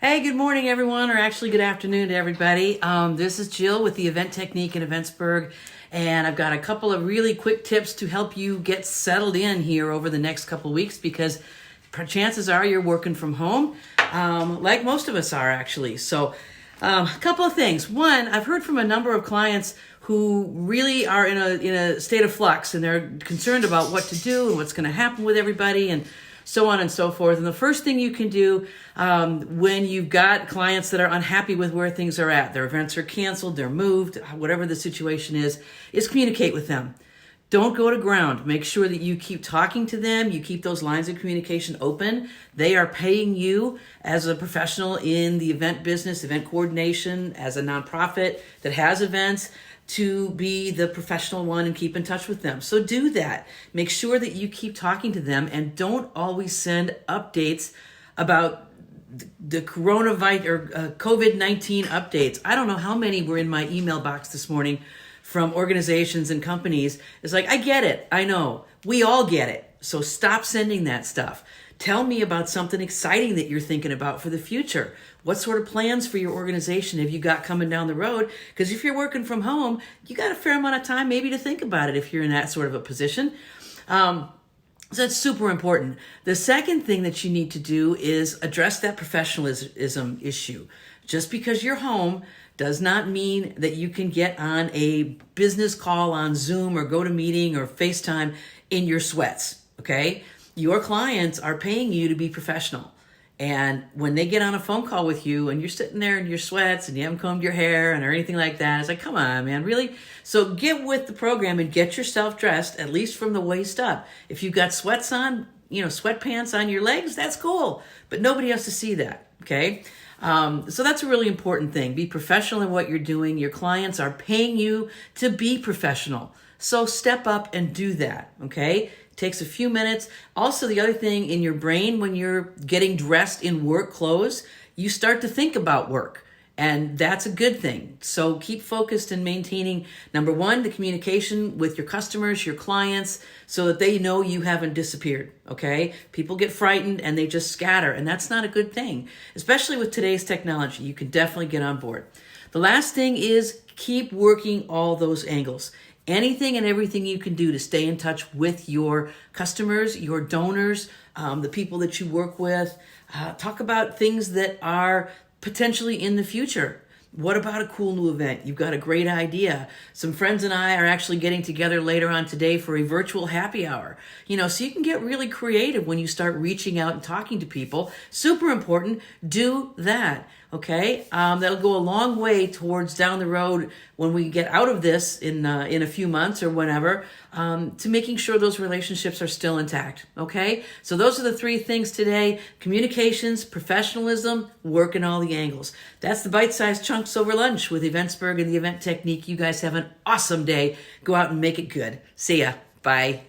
Hey, good morning, everyone, or actually good afternoon to everybody. This is Jill with the Event Technique in Eventsburg, and I've got a couple of really quick tips to help you get settled in here over the next couple of weeks because chances are you're working from home, like most of us are actually. So a couple of things. One, I've heard from a number of clients who really are in a state of flux and they're concerned about what to do and what's going to happen with everybody and so on and so forth. And the first thing you can do when you've got clients that are unhappy with where things are at, their events are canceled, they're moved, whatever the situation is communicate with them. Don't go to ground. Make sure that you keep talking to them. You keep those lines of communication open. They are paying you as a professional in the event business, event coordination, as a nonprofit that has events, to be the professional one and keep in touch with them. So do that. Make sure that you keep talking to them and don't always send updates about the coronavirus or COVID-19 updates. I don't know how many were in my email box this morning from organizations and companies. It's like, I get it. I know. We all get it. So stop sending that stuff. Tell me about something exciting that you're thinking about for the future. What sort of plans for your organization have you got coming down the road? Because if you're working from home, you got a fair amount of time maybe to think about it if you're in that sort of a position. So that's super important. The second thing that you need to do is address that professionalism issue. Just because you're home does not mean that you can get on a business call on Zoom or GoToMeeting or FaceTime in your sweats, okay? Your clients are paying you to be professional. And when they get on a phone call with you and you're sitting there in your sweats and you haven't combed your hair or anything like that, it's like, come on, man, really? So get with the program and get yourself dressed, at least from the waist up. If you've got sweats on, sweatpants on your legs, that's cool. But nobody has to see that, okay? So that's a really important thing. Be professional in what you're doing. Your clients are paying you to be professional. So step up and do that, okay? Takes a few minutes. Also, the other thing in your brain, when you're getting dressed in work clothes, you start to think about work. And that's a good thing. So keep focused in maintaining, number one, the communication with your customers, your clients, so that they know you haven't disappeared, okay? People get frightened and they just scatter, and that's not a good thing. Especially with today's technology, you can definitely get on board. The last thing is keep working all those angles. Anything and everything you can do to stay in touch with your customers, your donors, the people that you work with. Talk about things that are potentially in the future. What about a cool new event? You've got a great idea. Some friends and I are actually getting together later on today for a virtual happy hour. So you can get really creative when you start reaching out and talking to people. Super important. Do that. Okay, that'll go a long way towards down the road when we get out of this in a few months or whenever, to making sure those relationships are still intact. Okay, so those are the three things today: communications, professionalism, work in all the angles. That's the bite-sized chunks over lunch with Eventsburg and the Event Technique. You guys have an awesome day. Go out and make it good. See ya. Bye.